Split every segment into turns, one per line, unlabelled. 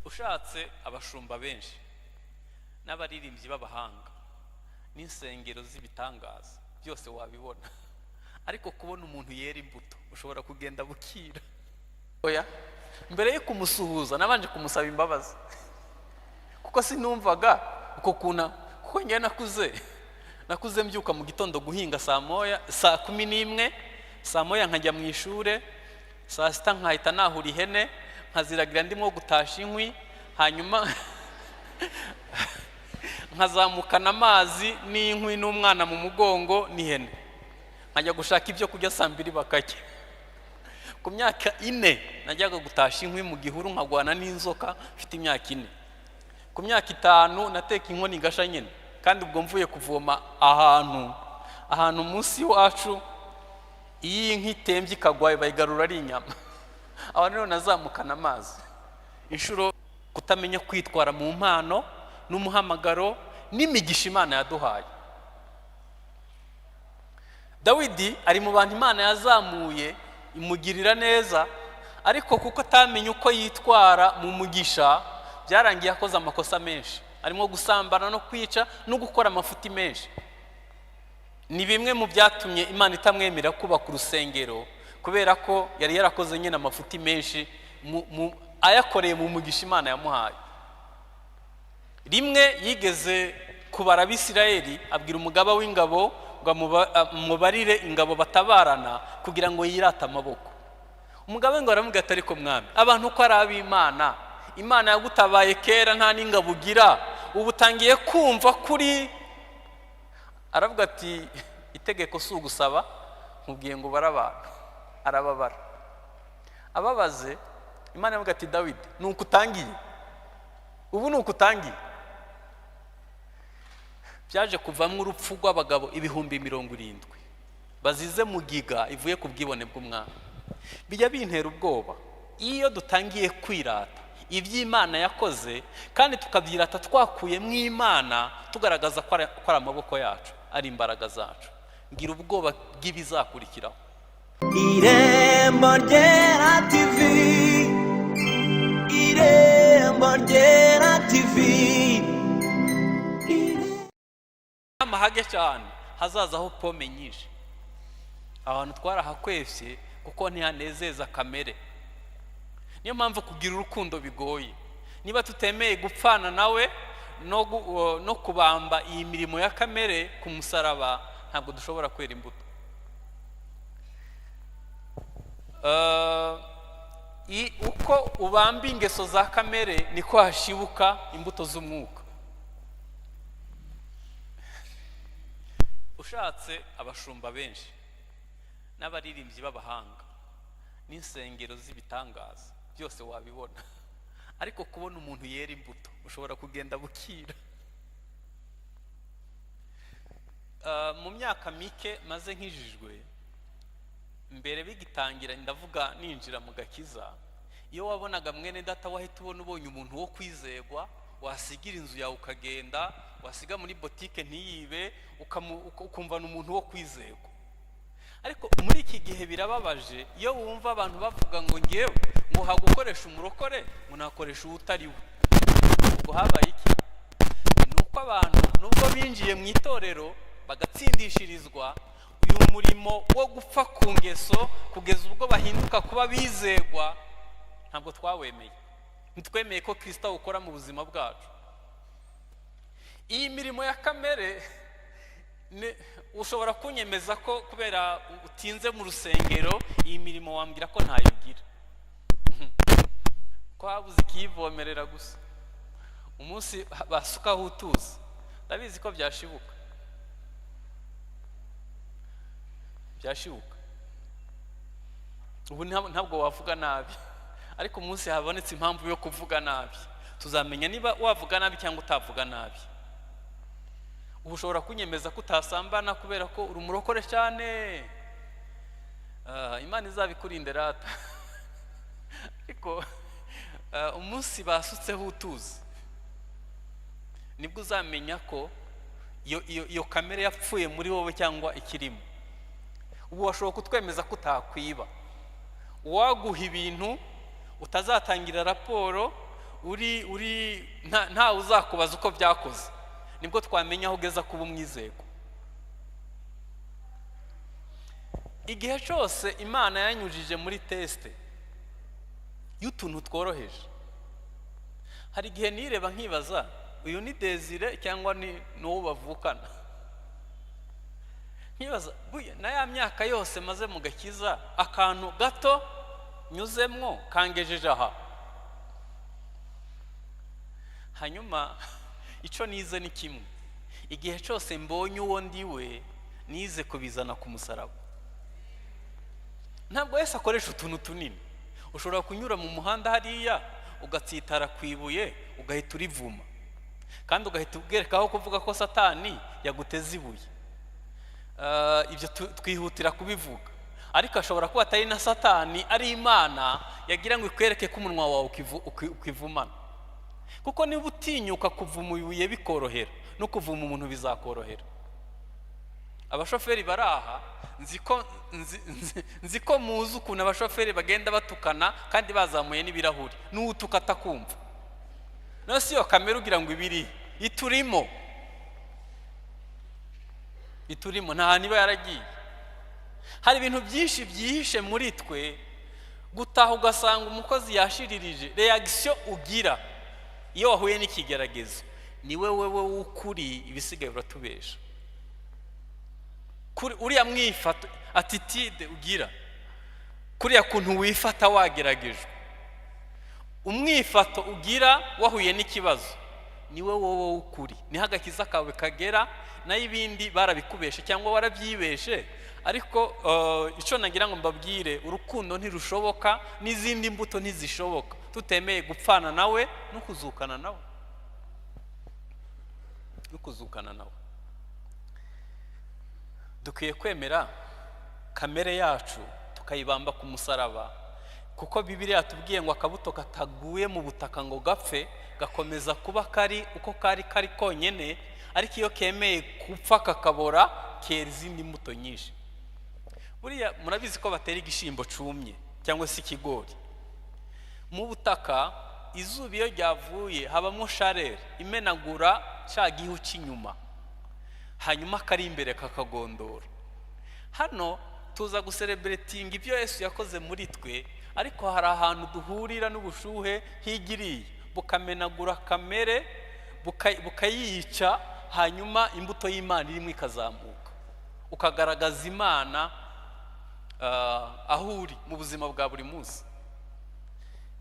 ushatse abashumba benshi n'abaririmbyi b'abahanga n'insengero z'ibitangaza byose wabibona, ariko kubona umuntu yera imbuto ushobora kugenda bukira. Oya, mbere yo kumusuhuza nabanje kumusaba imbabazi kuko sinumvaga kuko njye nakuze mbyuka mu gitondo guhinga saa 11, saa 1 nkajya mu ishure, saa 6 nkahita nahura ihene nkaziragira ndimo gutasha inkwi, hanyuma nkazamukana amazi n'inkwi n'umwana mu mugongo n'ihene, nkajya gushaka ibyo kurya saa 2 bakajya. Ku myaka 4 najyaga gutasha inkwi mu gihuru nkagwana n'inzoka mfite imyaka 4. Ku myaka 5 nateka inkoni gasha nyene, kandi ubwo mvuye kuvoma ahantu munsi wacu iyi inki tembye ikagwaye bayigarura ari inyama. Aho rero nazamukana amazi. Inshuro kutamenya kwitwara mu mpano n'umuhamagaro n'imigisha Imana yaduhaye. Dawidi ari mu bantu Imana yazamuye imugirira neza, ariko kuko atamenye uko yitwara mu mugisha byarangiye akoze amakosa menshi, arimo gusambana no kwica no gukora amafuti menshi. Ni bimwe mu byatumye Imana itamwemera kubaka urusengero, kubera ko yari yarakoze nyine amafuti menshi ayakoreye mu mugisha Imana yamuhaye. Rimwe yigeze kubara Abisirayeli, abwira umugaba w'ingabo ngo mubarire ingabo batabarana kugira ngo yirate amaboko. Umugaba ngo aramubwira ati ariko mwami, abantu ko ari ab'Imana, Imana yagutabaye kera nta n'ingabo ugira, ubu utangiye kumva kuri. Aravuga ati itegeko si ugusaba, nkubwiye ngo bara abantu. Arababara, ababaze. Imana yavuga ati Dawidi, nuko utangiye, ubu nuko utangiye. Byaje kuvamo urupfu rw'abagabo 70,000 bazize mu giga ivuye ku bwibone bw'umwami. Bijya bintera ubwoba iyo dutangiye kwirata iby'Imana yakoze, kandi tukabyirata twakuye mu Imana, tugaragaza ko ari amaboko yacu, ari imbaraga zacu. Ngira ubwoba bw'ibizakurikiraho.
Irembo Ryera TV, Irembo Ryera TV.
Amahage cyane hazazaho pome nyinshi. Abantu twarahakwefye kuko ntihanezeza kamere. Niyo mpamvu kugira urukundo bigoye. Niba tutemeye gupfana nawe no kubamba iyi mirimo ya kamere ku musaraba, ntabwo dushobora kwera imbuto. Uko ubamba ingeso za kamere niko hashibuka imbuto z'umwuka. Ushatse abashumba benshi n'abaririmbyi b'abahanga n'insengero z'ibitangaza byose wabibona, ariko kubona umuntu yera imbuto ushobora kugenda bukira. Mu myaka mike maze nkijijwe, mbere bigitangira ndavuga ninjira mu gakiza, iyo wabonaga mwene data wahita ubonye umuntu wo kwizegwa, wasigira inzu yawe ukagenda, wasiga muri botike ntiyibe, ukumva n'umuntu wo kwizegwa. Ariko muri iki gihe birababaje iyo wumva abantu bavuga ngo ngewe ngo hagukoresha umurokore, munakoresha utari we. Ubwo habaye iki? Nuko abantu nubwo binjiye mu itorero bagatsindishirizwa uyu murimo wo gupfa ku ngeso kugeza ubwo bahinduka kuba bizegwa, ntabwo twawemeye. Ntitwemeye ko Kristo ukora mu buzima bwacu. Iyi mirimo ya kamere ushobora kunyemeza ko kubera utinze mu rusengero iyi mirimo wambwira ko ntayo ugira, ko habuze ikiyivomerera gusa. Umunsi basukaho utuzi ndabizi ko byashibuka. Ubu ntabwo wavuga nabi, ariko umunsi habonetse impamvu yo kuvuga nabi, tuzamenya niba wavuga nabi cyangwa utavuga nabi. Ubu ushobora kunyemeza ko utasambana kubera ko uri umurokore cyane. Imana izabikurinde rata. Ariko umunsi basutseho utuzi nibwo uzamenya ko iyo kamere yapfuye muri wowe cyangwa ikirimo. Ubu washobora kutwemeza ko utakwiba, waguha ibintu utazatangira raporo, nta uzakubaza uko byakoze, nibwo twamenya aho ugeza kuba umwizego. Igihe cyose Imana yanyujije muri teste y'utuntu tworoheje, hari igihe nireba nkibaza uyu ni Desire cyangwa ni uwo bavukana. Nkibaza na ya myaka yose maze mu gakiza, akantu gato nyuzemwo kangejeje aha. Hanyuma icyo nize ni kimwe, igihe cyose mbonye uwo ndiwe nize kubizana ku musaraba. Ntabwo Yesu akoresha utuntu tunini. Ushobora kunyura mu muhanda hariya ugatsitara ku ibuye ugahita urivuma, kandi ugahita ubwerekaho kuvuga ko Satani yaguteze ibuye. Ibyo twihutira kubivuga, ariko ashobora kuba atari na Satani, ari Imana yagira ngo ikwereke ko umunwa wawe ukivumana. Kuko niba utinyuka kuvuma ibuye bikorohera, no kuvuma umuntu bizakorohera. Abashoferi baraha nzi ko muzi ukuntu abashoferi bagenda batukana kandi bazamuye n'ibirahuri, n'utuka atakumva. No si yo kamera ugira ngo ibiri iturimo nta niba yaragiye. Hari ibintu byinshi byihishe muri twe, gutaha ugasanga umukozi yashiririje. Reaction ugira iyo wahuye n'ikigeragezo ni wewe w'ukuri, ibisigaye uratubesha. Kuri uriya mwifato, attitude ugira, kuriya kuntu wifata wageragejwe, umwifato ugira wahuye n'ikibazo, ni wowe w'ukuri. Ni hagakiza kawe kagera, nayo ibindi barabikubeshe cyangwa warabyibeshe. Ariko icyo nagira ngo mbabwire, urukundo ntirushoboka, n'izindi mbuto ntizishoboka tutemeye gupfana nawe no kuzukana nawe. Dukwiye kwemera kamere yacu tukayibamba ku musaraba, kuko Bibiliya yatubwiye ngo akabuto kataguye mu butaka ngo gapfe gakomeza kuba kari uko kari konyene, ariko iyo kemeye gupfa kakabora kera izindi mbuto nyinshi. Buriya murabizi ko batera igishimbo cumye cyangwa se ikigori mu butaka, izuba iyo ryavuye habamo sharere imenagura cya gihu cy'inyuma, hanyuma kari imbere kakagondora. Hano tuza guserebretinga ibyo Yesu yakoze muri twe, ariko hari ahantu duhurira n'ubushuhe higiriye bukamenagura kamere bukayica, hanyuma imbuto y'Imana irimo ikazamuka, ukagaragaza Imana aho uri mu buzima bwa buri munsi.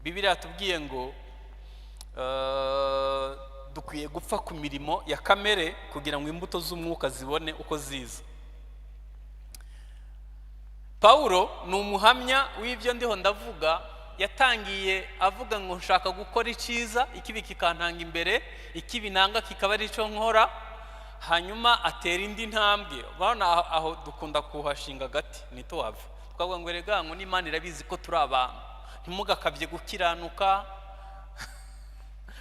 Bibiliya yatubwiye ngo dukwiye gupfa ku mirimo ya kamere kugira ngo imbuto z'umwuka zibone uko ziza. Paulo ni umuhamya w'ibyo ndiho ndavuga. Yatangiye avuga ngo nshaka gukora icyiza, ikibi kikantanga imbere, ikibi nanga kikaba ari cyo nkora. Hanyuma atera indi ntambwe. Bana aho dukunda kuhashinga gati nitowave, twavuga ngo erega ngo n'Imana irabizi ko turi abantu, ntimugakabye gukiranuka.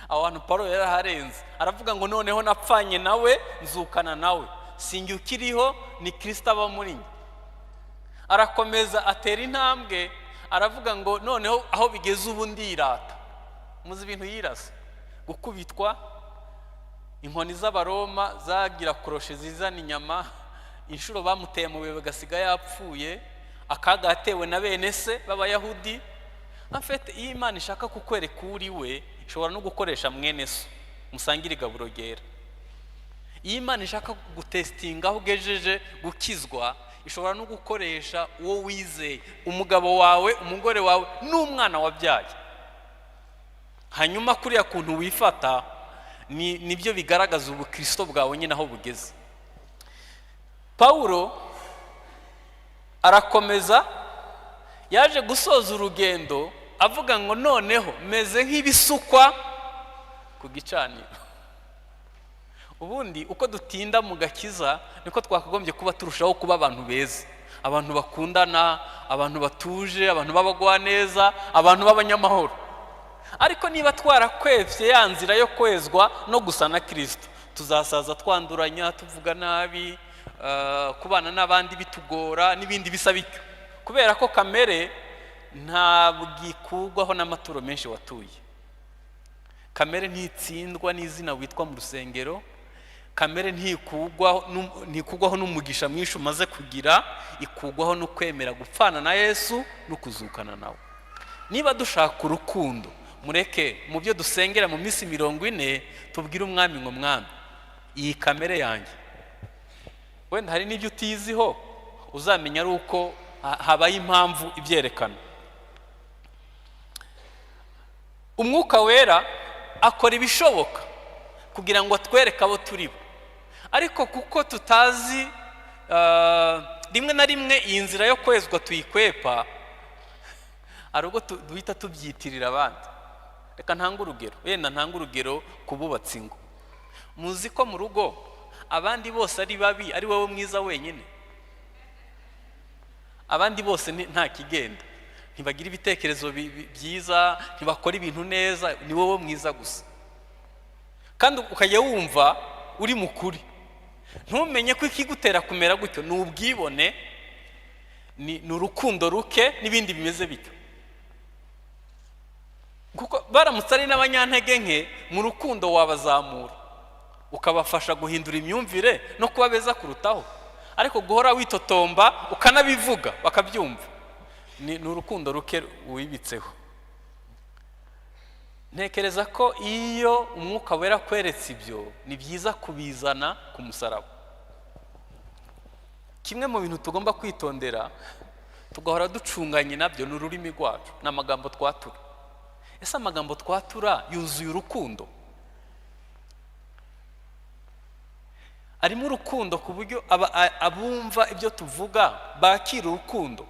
Abantu Paulo yaraharenze, aravuga ngo noneho napfanye nawe nzukana nawe, sinjye ukiriho ni Kristo aba muri njye. Arakomeza atera intambwe, aravuga ngo noneho aho bigeze ubu ndirata. Muzi ibintu yirasa, gukubitwa, inkoni z'Abaroma zagira koroshe zizana inyama, inshuro bamuteye mu bihe bagasiga yapfuye, akaga yatewe na bene se b'Abayahudi. Afite iyo Imana ishaka kukwereka uri we, ishobora no gukoresha mwene so musangira igaburo ryera. Iyo Imana ishaka gutestinga aho ugejeje gukizwa, ishobora no gukoresha uwo wizeye, umugabo wawe, umugore wawe, n'umwana wabyaye. Hanyuma kuriya kuntu wifata nibyo bigaragaza ubukristo bwawe nyine aho bugeze. Paulo arakomeza, yaje gusoza urugendo avuga ngo noneho meze nk'ibisukwa ku gicaniro. Ubundi uko dutinda mu gakiza niko twakagombye kuba turushaho kuba abantu beza, abantu bakundana, abantu batuje, abantu babagwa neza, abantu b'abanyamahoro. Ariko niba twarakwevye ya nzira yo kwezwa no gusa na Kristo, tuzasaza twanduranya, tuvuga nabi, kubana n'abandi bitugora n'ibindi bisa bityo, kubera ko kamere ntabwo ikugwaho n'amaturo menshi watuye. kamere ntitsindwa n'izina witwa mu rusengero, kamere ntikugwaho n'umugisha mwinshi umaze kugira, ikugwaho no kwemera gupfana na Yesu no kuzukana nawe. Niba dushaka urukundo, mureke mu byo dusengera mu minsi 40 tubwire umwami ngo mwami, iyi kamere yanjye wenda hari n'ibyo utiziho, uzamenya ari uko habaye impamvu ibyerekana. Umwuka wera akora ibishoboka kugira ngo atwereke abo turi bo, ariko kuko tutazi rimwe na rimwe iyi nzira yo kwezwa tuyikwepa, ari ubwo duhita tubyitirira abandi. Reka ntange urugero, wenda ntange urugero ku bubatsi ingo. Muzi ko mu rugo abandi bose ari babi, ari wowe mwiza wenyine? Abandi bose nta kigenda, ntibagira ibitekerezo byiza, ntibakora ibintu neza, ni wowe mwiza gusa. Kandi ukajya wumva uri mukuri, ntumenye ko ikigutera kumera gutyo ni ubwibone, ni urukundo ruke n'ibindi bimeze bityo. Kuko baramutse ari n'abanyantege nke, mu rukundo wabazamura ukabafasha guhindura imyumvire no kuba beza kurutaho. Ariko guhora witotomba ukanabivuga bakabyumva, ni urukundo ruke wibitseho. Ntekereza ko iyo umwuka wera kweretse ibyo, ni byiza kubizana ku musaraba. Kimwe mu bintu tugomba kwitondera, tugahora ducunganye nabyo, ni ururimi rwacu n'amagambo twatura. Ese amagambo twatura yuzuye urukundo? Arimo urukundo ku buryo abumva ibyo tuvuga bakira urukundo?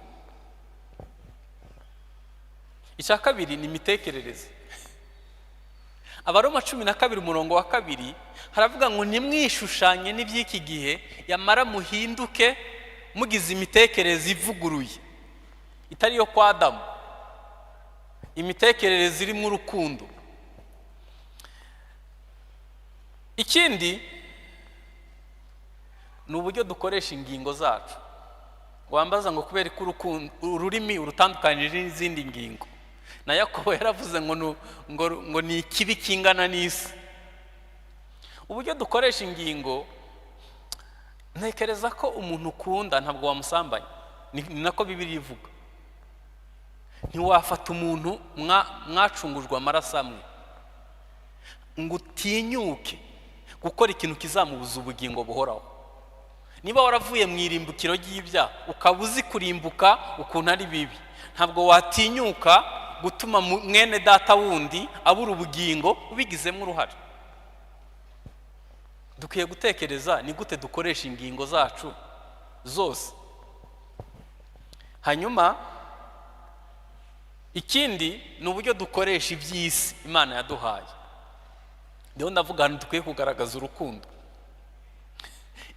Icya kabiri ni imitekerereze. Abaroma 12 umurongo wa 2 haravuga ngo nimwishushanye n'iby'iki gihe, yamara muhinduke mugize imitekerereze ivuguruye, itari yo kwa Adamu, imitekerereze irimo urukundo. Ikindi ni uburyo dukoresha ingingo zacu. Wambaza ngo kubera ko ururimi urutandukanyije n'izindi ngingo. Na Yakobo yaravuze ngo ni ikibi kingana n'isi. Uburyo dukoresha ingingo, ntekereza ko umuntu ukunda ntabwo wamusambanya, ni nako Bibiliya ivuga. Ntiwafata umuntu mwacungujwe amaraso amwe ngo utinyuke gukora ikintu kizamubuza ubugingo buhoraho. Niba waravuye mu irimbukiro ry'ibyaha ukaba uzi kurimbuka ukuntu ari bibi, ntabwo watinyuka gutuma mwene data wundi abura ubugingo ubigizemo uruhare. Dukwiye gutekereza ni gute dukoresha ingingo zacu zose. Hanyuma ikindi ni uburyo dukoresha iby'isi Imana yaduhaye. Ndiho ndavuga ngo dukwiye kugaragaza urukundo.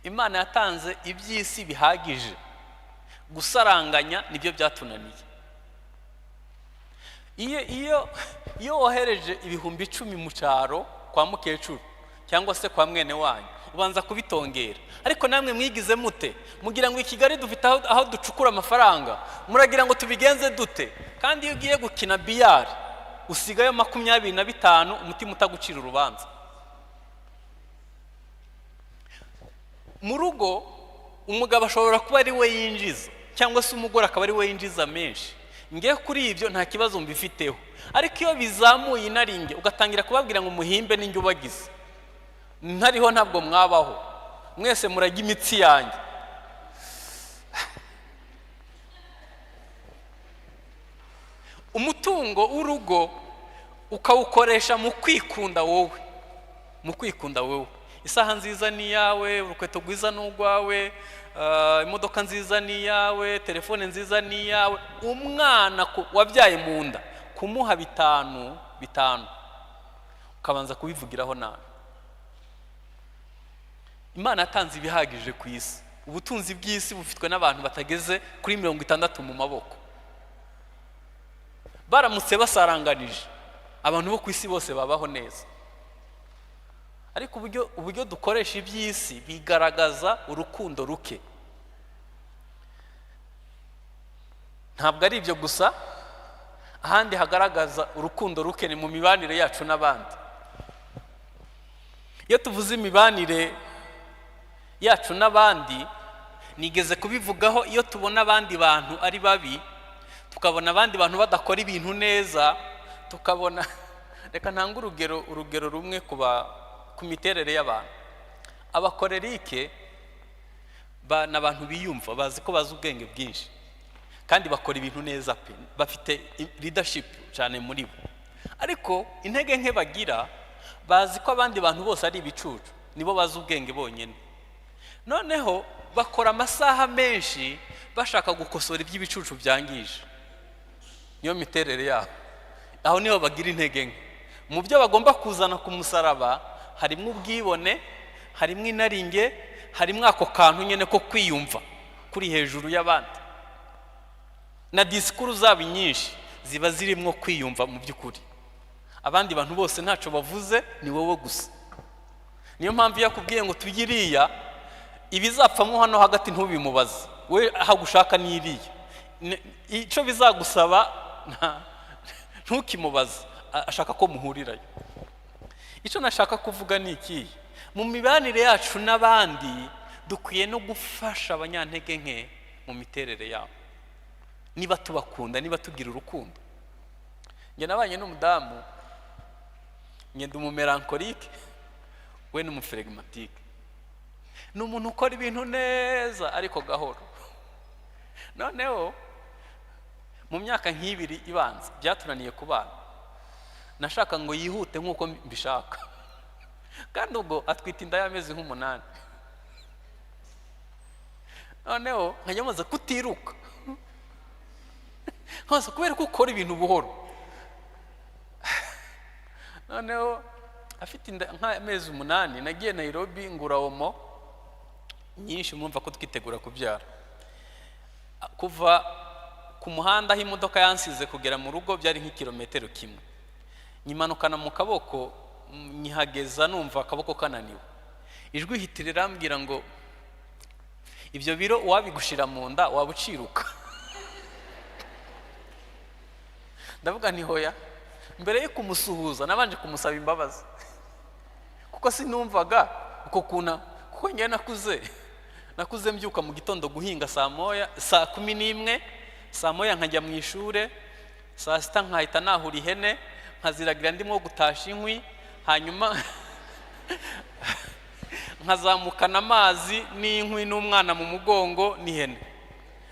Imana yatanze iby'isi bihagije, gusaranganya nibyo byatunaniye. Iyo wohereje ibihumbi 10 mu cyaro kwa mukecuru cyangwa se kwa mwene wanyu, ubanza kubitongera. Ariko namwe mwigize mute? Mugira ngo i Kigali dufite aho ducukura amafaranga, muragira ngo tubigenze dute? Kandi iyo ugiye gukina biyari usigayo 25, umutima utagucira urubanza. Mu rugo umugabo ashobora kuba ari we yinjiza, cyangwa se umugore akaba ari we yinjiza menshi. Ngiye kuri ibyo nta kibazo mbifiteho. Ariko iyo bizamuye inaringe ugatangira kubabwira ngo muhimbe n'injye ubagize, ntariho ntabwo mwabaho, mwese murajya imitsi yanjye. Umutungo w'urugo ukawukoresha mu kwikunda wowe. Isaha nziza ni yawe, urukweto rwiza ni urwawe, imodoka nziza ni yawe, telefone nziza ni yawe. Umwana wabyaye mu nda kumuha 5 ukabanza kubivugiraho nabi. Imana yatanze ibihagije ku isi. Ubutunzi bw'isi bufitwe n'abantu batageze kuri 60 mu maboko. Baramutse basaranganije, abantu bo ku isi bose babaho neza. Ariko uburyo dukoresha iby'isi bigaragaza urukundo ruke. Ntabwo ari ibyo gusa, ahandi hagaragaza urukundo ruke ni mu mibanire yacu n'abandi. iyo tuvuze imibanire yacu n'abandi, nigeze kubivugaho, iyo tubona abandi bantu ari babi, tukabona abandi bantu badakora ibintu neza, tukabona reka ntanga urugero rumwe ku miterere y'abantu. Abakorerike n'abantu biyumva, bazi ko bazi ubwenge bwinshi kandi bakora ibintu neza pe, bafite leadership cyane muri bo, ariko intege nke bagira, bazi ko abandi bantu bose ari ibicucu, nibo bazi ubwenge bonyine. Noneho bakora amasaha menshi bashaka gukosora iby'ibicucu byangije. Niyo miterere yabo. Aho niho bagira intege nke. Mu byo bagomba kuzana ku musaraba harimo ubwibone, harimo inaringe, harimo ako kantu nyene ko kwiyumva kuri hejuru y'abandi, na disikuru zabo nyinshi ziba zirimo kwiyumva mu by'ukuri. Abandi bantu bose ntacyo bavuze, ni wowe gusa. Niyo mpamvu yakubwiye ngo tugiriya ibizapfamo hano hagati ntubimubaze, we ahagushaka n'iriya, icyo bizagusaba ntukimubaze, ashaka ko muhurirayo. Icyo nashaka kuvuga ni iki: mu mibanire yacu n'abandi dukwiye no gufasha abanyantege nke mu miterere yabo, niba tubakunda, niba tugira urukundo. Njye nabanye n'umudamu, njye ndi umumelankolike, we ni umuflegmatike. Ni umuntu ukora ibintu neza ariko gahoro. Noneho mu myaka nk'ibiri ibanza byatunaniye kubana, nashaka ngo yihute nk'uko mbishaka, kandi ubwo atwita inda y'amezi nk'umunani. Noneho nkajya kutiruka, hose kubera ko ukora ibintu buhoro. Noneho afite inda nk'amezi 8, nagiye Nairobi ngura omo nyinshi, mwumva ko twitegura kubyara. Kuva ku muhanda aho imodoka yansize kugera mu rugo byari nk'ikilometero kimwe. Nyimanukana mu kaboko, nyihageza numva akaboko kananiwe. Ijwi hitira rambwira ngo ibyo biro wabigushira mu nda wabuciruka. Ndavuga nti hoya. Mbere yo kumusuhuza nabanje kumusaba imbabazi, kuko sinumvaga uko kuko njye nakuze mbyuka mu gitondo guhinga saa 11, saa 1 nkajya mu ishure, saa 6 nkahita nahura ihene nkaziragira ndimo gutasha inkwi, hanyuma nkazamukana amazi n'inkwi n'umwana mu mugongo n'ihene,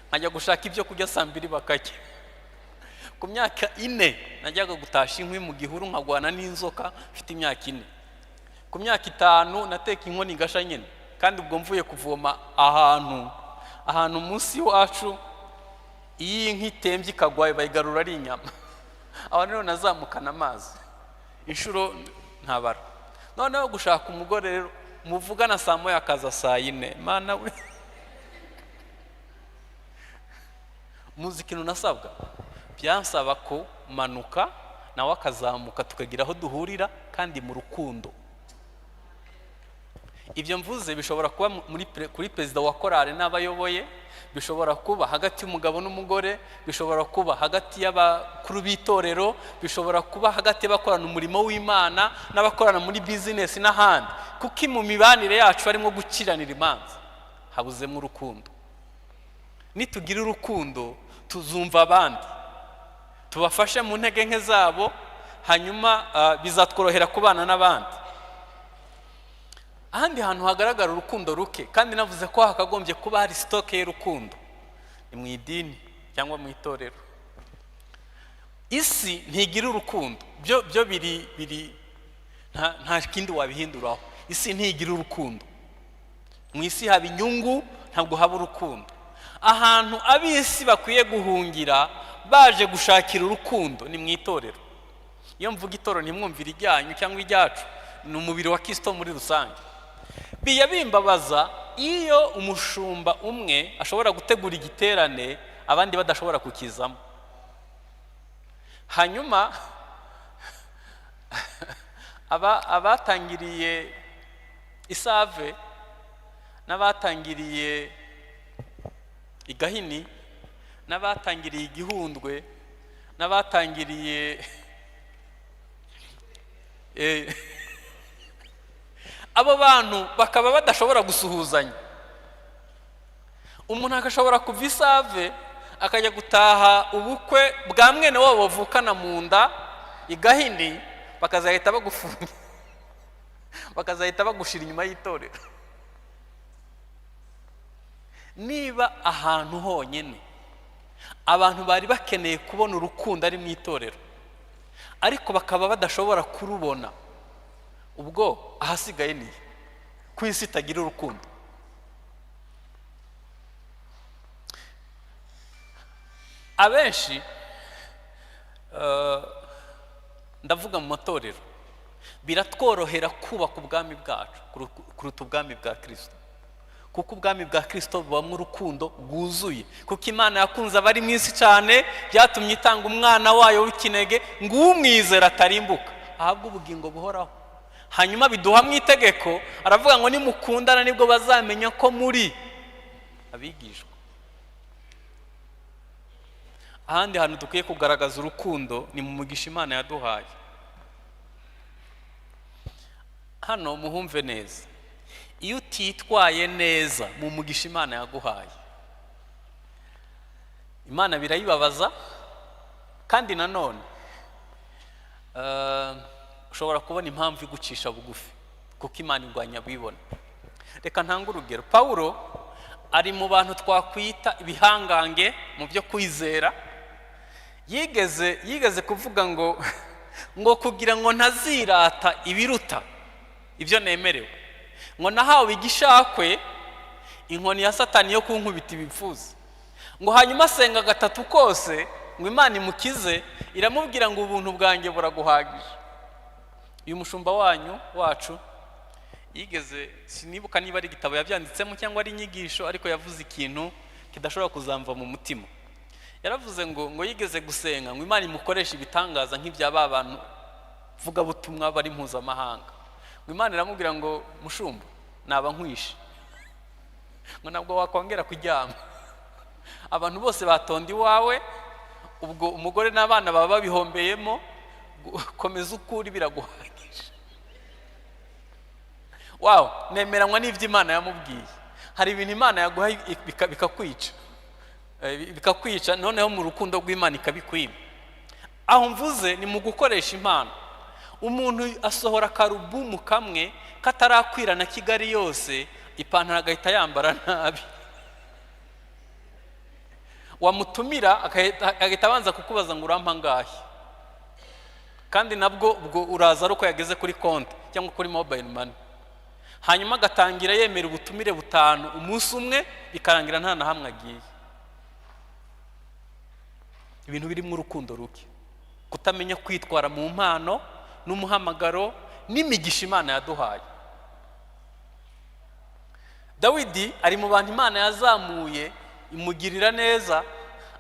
nkajya gushaka ibyo kurya saa 2 bakajya. Ku myaka 4 najyaga gutasha inkwi mu gihuru nkagwana n'inzoka, mfite imyaka 4. Ku myaka 5 nateka inkoni gasha nyene, kandi ubwo mvuye kuvoma ahantu munsi wacu, iyi inki tembye ikagwaye bayigarura ari inyama. Aho rero nazamukana amazi inshuro ntabara. Noneho gushaka umugore rero muvugana saa 1 akaza saa 4, mana we. Muziki nunasabwa byansaba ko manuka nawe akazamuka tukagira aho duhurira kandi mu rukundo. Ibyo mvuze bishobora kuba kuri perezida wa korale n'abayoboye, bishobora kuba hagati y'umugabo n'umugore, bishobora kuba hagati y'abakuru b'itorero, bishobora kuba hagati y'abakorana umurimo w'Imana n'abakorana muri business n'ahandi. Kuko mu mibanire yacu harimo gukiranira imanza, habuzemo urukundo. Nitugira urukundo tuzumva abandi, tubafashe mu ntege nke zabo, hanyuma bizatworohera kubana n'abandi. Ahandi hantu hagaragara urukundo ruke, kandi navuze ko hakagombye kuba hari stoke y'urukundo, ni mu idini cyangwa mu itorero. Isi ntigira urukundo, byo biri nta kindi wabihinduraho. Isi ntigira urukundo. Mu isi haba inyungu, ntabwo haba urukundo. Ahantu ab'isi bakwiye guhungira baje gushakira urukundo ni mu itorero. Iyo mvuga itorero ntimwumvire ijyanyu cyangwa ijyacu, ni umubiri wa Kristo muri rusange. Bimbabaza iyo umushumba umwe ashobora gutegura igiterane abandi badashobora kukizamo. Hanyuma abatangiriye Isave n'abatangiriye Igahini n'abatangiriye Igihundwe n'abatangiriye abo bantu bakaba badashobora gusuhuzanya. Umuntu agashobora kuva isave akajya gutaha ubukwe bwa mwene wabo bavukana mu nda igahini, bakazahita bagufunga, bakazahita bagushira inyuma y'itorero. Niba ahantu honyine abantu bari bakeneye kubona urukundo ari mu itorero, ariko bakaba badashobora kurubona, ubwo ahasigaye ni ku isi itagira urukundo. Abenshi ndavuga mu matorero biratworohera kubaka ubwami bwacu kuruta ubwami bwa Kristo, kuko ubwami bwa Kristo bubamo urukundo rwuzuye, kuko Imana yakunze abari mu isi cyane byatumye itanga umwana wayo w'ikinege ngo umwizera atarimbuka ahabwe ubugingo buhoraho. Hanyuma biduha mu itegeko, aravuga ngo nimukundana nibwo bazamenya ko muri abigishwa. Ahandi hantu dukwiye kugaragaza urukundo ni mu mugisha Imana yaduhaye. Hano muhumve neza, iyo utitwaye neza mu mugisha Imana yaguhaye, Imana birayibabaza, kandi nanone ushobora kubona impamvu igucisha bugufi, kuko Imana irwanya bibona. Reka ntange urugero. Pawulo ari mu bantu twakwita ibihangange mu byo kwizera. Yigeze kuvuga ngo kugira ngo ntazirata ibiruta ibyo nemerewe, ngo nahawe igishakwe inkoni ya Satani yo kunkubita ibipfuzi, ngo hanyuma asenga gatatu kose ngo Imana imukize, iramubwira ngo ubuntu bwanjye buraguhagije. Uyu mushumba wacu yigeze, sinibuka niba ari igitabo yabyanditsemo cyangwa ari inyigisho, ariko yavuze ikintu kidashobora kuzamva mu mutima. Yaravuze ngo yigeze gusenga ngo Imana imukoresha ibitangaza nk'iby'aba bantu vuga butumwa bari mpuzamahanga. Ngo Imana iramubwira ngo mushumba naba nkwishe, ngo nabwo wakongera kuryama, abantu bose batonda iwawe, ubwo umugore n'abana baba babihombeyemo, komeza ukuri biraguhagije. Wow, nemeranywa n'ibyo Imana yamubwiye. Hari ibintu Imana yaguha bikakwica noneho mu rukundo rw'Imana ikabikwima. Aho mvuze ni mu gukoresha impano. Umuntu asohora karubumu kamwe katarakwira na Kigali yose, ipantaro agahita yambara nabi. Wamutumira agahita abanza kukubaza ngo urampa ngahe, kandi nabwo ubwo uraza uko yageze kuri konti cyangwa kuri mobile money. Hanyuma agatangira yemera ubutumire butanu umunsi umwe, bikarangira nta na hamwe agiye. Ibintu biri mu rukundo ruke, kutamenya kwitwara mu mpano n'umuhamagaro n'imigisha Imana yaduhaye. Dawidi ari mu bantu Imana yazamuye imugirira neza,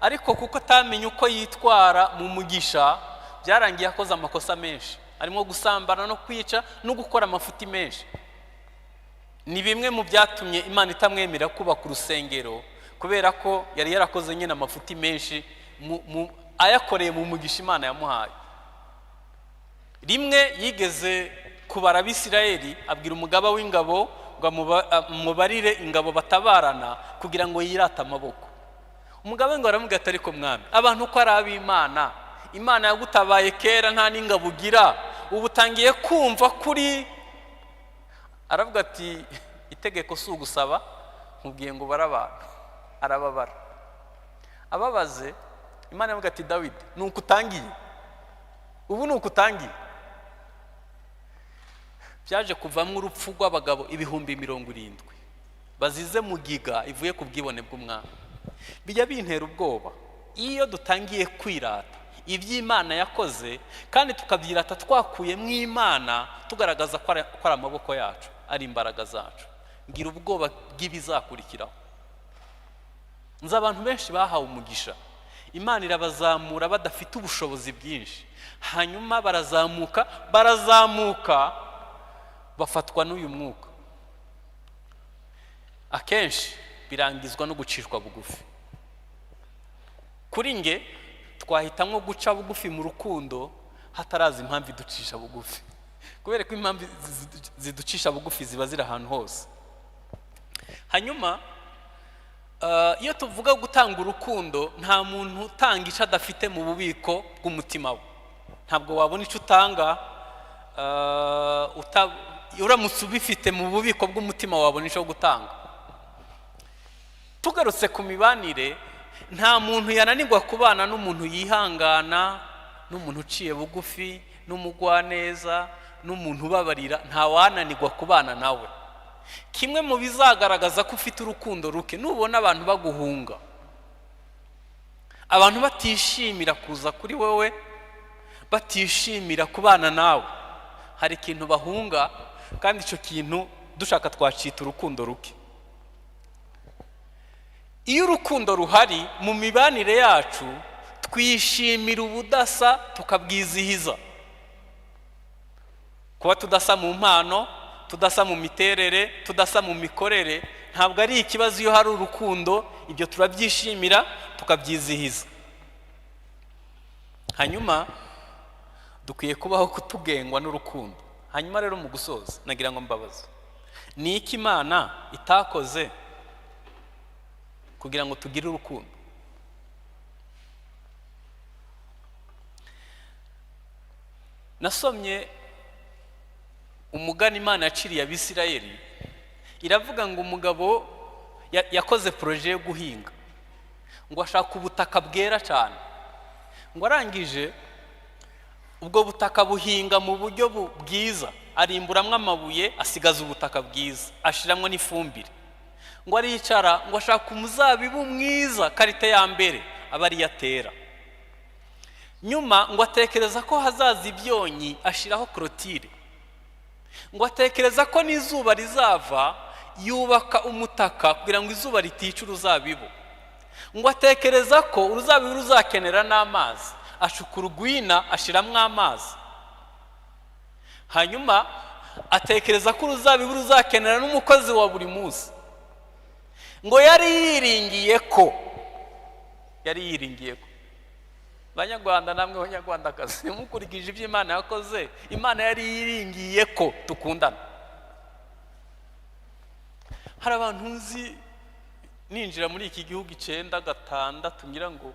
ariko kuko atamenye uko yitwara mu mugisha, byarangiye akoze amakosa menshi, arimo gusambana no kwica no gukora amafuti menshi. Ni bimwe mu byatumye Imana itamwemerera kubaka urusengero, kubera ko yari yarakoze nyine amafuti menshi ayakoreye mu mugisha Imana yamuhaye. Rimwe yigeze kubara Abisirayeli, abwira umugaba w'ingabo ngo mubarire ingabo batabarana kugira ngo yirate amaboko. Umugaba ngo aramubwira ati ariko mwami, abantu ko ari ab'Imana, Imana yagutabaye kera nta n'ingabo ugira, ubu utangiye kumva kuri. Aravuga ati itegeko si ugusaba, nkubwiye ngo barabantu. Arababara, ababaze. Imana yavuga ati Dawidi nuko utangiye, ubu nuko utangiye. Byaje kuvamo urupfu rw'abagabo 70,000 bazize mu giga ivuye ku bwibone bw'umwami. Bijya bintera ubwoba iyo dutangiye kwirata iby'Imana yakoze, kandi tukabyirata twakuye mu Imana, tugaragaza ko ari amaboko yacu, ari imbaraga zacu. Ngira ubwoba bw'ibizakurikiraho. Nzi abantu benshi bahawe umugisha, Imana irabazamura badafite ubushobozi bwinshi, hanyuma barazamuka bafatwa n'uyu mwuka. Akenshi birangizwa no gucishwa bugufi. Kuri nge twahitamo guca bugufi mu rukundo hataraza impamvu iducisha bugufi. kubera ko impamvu ziducisha bugufi ziba ziri ahantu hose. Hanyuma iyo tuvuga gutanga urukundo, nta muntu utanga icyo adafite mu bubiko bw'umutima we. Ntabwo wabona icyo utanga uramutse ubifite mu bubiko bw'umutima, wabona icyo gutanga. Tugarutse ku mibanire, nta muntu yananirwa kubana n'umuntu yihangana, n'umuntu uciye bugufi, n'umugwaneza, n'umuntu ubabarira. nta wananirwa kubana nawe. Kimwe mu bizagaragaza ko ufite urukundo ruke, nubona abantu baguhunga, abantu batishimira kuza kuri wowe, batishimira kubana nawe, hari ikintu bahunga, kandi icyo kintu dushaka twacita urukundo ruke. Iyo urukundo ruhari mu mibanire yacu, twishimira ubudasa tukabwizihiza. Kuba tudasa mu mpano, tudasa mu miterere, tudasa mu mikorere, ntabwo ari ikibazo. Iyo hari urukundo, ibyo turabyishimira tukabyizihiza. Hanyuma dukwiye kubaho kutugengwa n'urukundo. Hanyuma rero mu gusoza, nagira ngo mbabaze, ni iki Imana itakoze kugira ngo tugire urukundo? Nasomye umugani Imana yaciriye Abisirayeli. Iravuga ngo umugabo yakoze proje yo guhinga, ngo ashaka ubutaka bwera cyane, ngo arangije ubwo butaka buhinga mu buryo bwiza, arimburamwo amabuye, asigaza ubutaka bwiza, ashiramwo n'ifumbire. Ngo aricara, ngo ashaka umuzabibu mwiza, karite ya mbere, aba ari yatera. Nyuma ngo atekereza ko hazaza ibyonyi, ashiraho clôture. Ngo atekereza ko n'izuba rizava, yubaka umutaka kugira ngo izuba ritica uruzabibu. Ngo atekereza ko uruzabibu ruzakenera n'amazi, ashukura urwina, ashiramwo amazi. Hanyuma atekereza ko uruzabibu ruzakenera n'umukozi wa buri munsi. Ngo yari yiringiye ko Banyarwanda, namwe banyarwandakazi, mukurikije ibyo Imana yakoze, Imana yari yiringiye ko dukundana. Hari abantu nzi ninjira muri iki gihugu 9 gatandatu, ngira ngo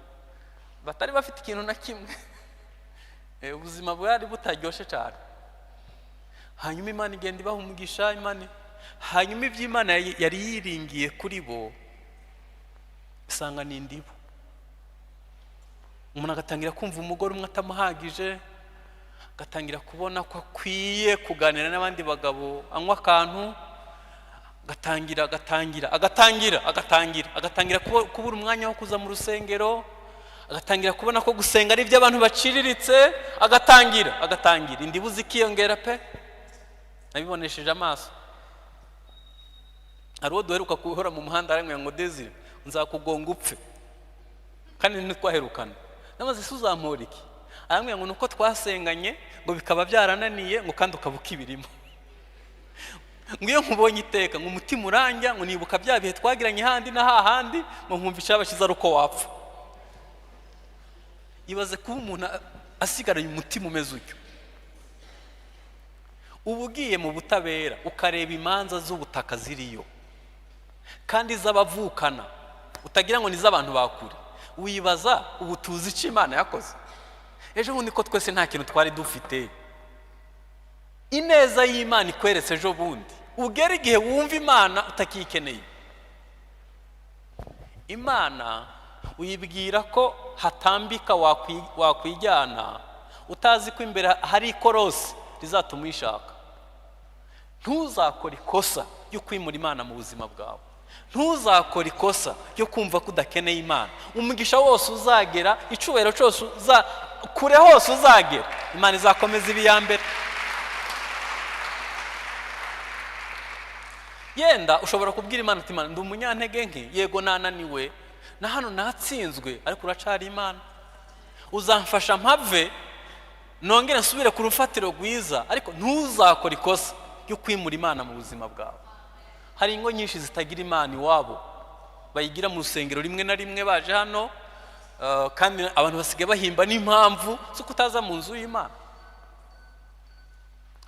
batari bafite ikintu na kimwe, ubuzima bwari butaryoshe cyane. Hanyuma Imana igenda ibaha umugisha, hanyuma ibyo Imana yari yiringiye kuri bo isanga ni indibo. Umuntu agatangira kumva umugore umwe atamuhagije, agatangira kubona ko akwiye kuganira n'abandi bagabo, anywa akantu, agatangira kubura umwanya wo kuza mu rusengero, agatangira kubona ko gusenga ari iby'abantu baciriritse, agatangira indibu zikiyongera pe. Nabibonesheje amaso. Hari uwo duheruka kuhora mu muhanda, arangwa ngo Desire, nzakugonga upfe, kandi ntitwaherukana. Namaze suzampora iki? Arambwira ngo nuko twasenganye ngo bikaba byarananiye, ngo kandi ukabuka ibirimo. Ngo iyo nkubonye iteka, ngo umutima uranja, ngo nibuka bya bihe twagiranye handi na hahandi, ngo nkumva icabashiza ari uko wapfa. Ibaze kuba umuntu asigaranye umutima umeze utyo. Uba ugiye mu butabera ukareba imanza z'ubutaka ziriyo, kandi z'abavukana, utagira ngo ni z'abantu bakure. Wibaza ubu tuzi icyo Imana yakoze. Ejo bundi ko twese nta kintu twari dufite, ineza y'Imana ikweretse ejo bundi, ugera igihe wumva Imana utakikeneye. Imana uyibwira ko hatambika wakwijyana, utazi ko imbere hari ikorosi rizatuma uyishaka. Ntuzakora ikosa ryo kwimura Imana mu buzima bwawe. Ntuzakora ikosa ryo kumva ko udakeneye Imana. Umugisha wose uzagera, icubahiro cyose kure hose uzagera, Imana izakomeza ibi ya mbere. Yenda ushobora kubwira Imana uti, Imana ndi umunyantege nke, yego nananiwe, na hano natsinzwe, ariko uracari Imana. Uzamfasha mpave, nongere nsubire ku rufatiro rwiza, ariko ntuzakora ikosa ryo kwimura Imana mu buzima bwawe. Hari ingo nyinshi zitagira Imana iwabo, bayigira mu rusengero rimwe na rimwe baje hano, kandi abantu basigaye bahimba n'impamvu zo kutaza mu nzu y'Imana.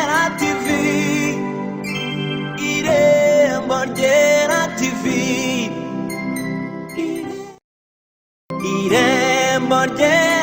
ryera TV. Irembo ryera TV. Irembo ryera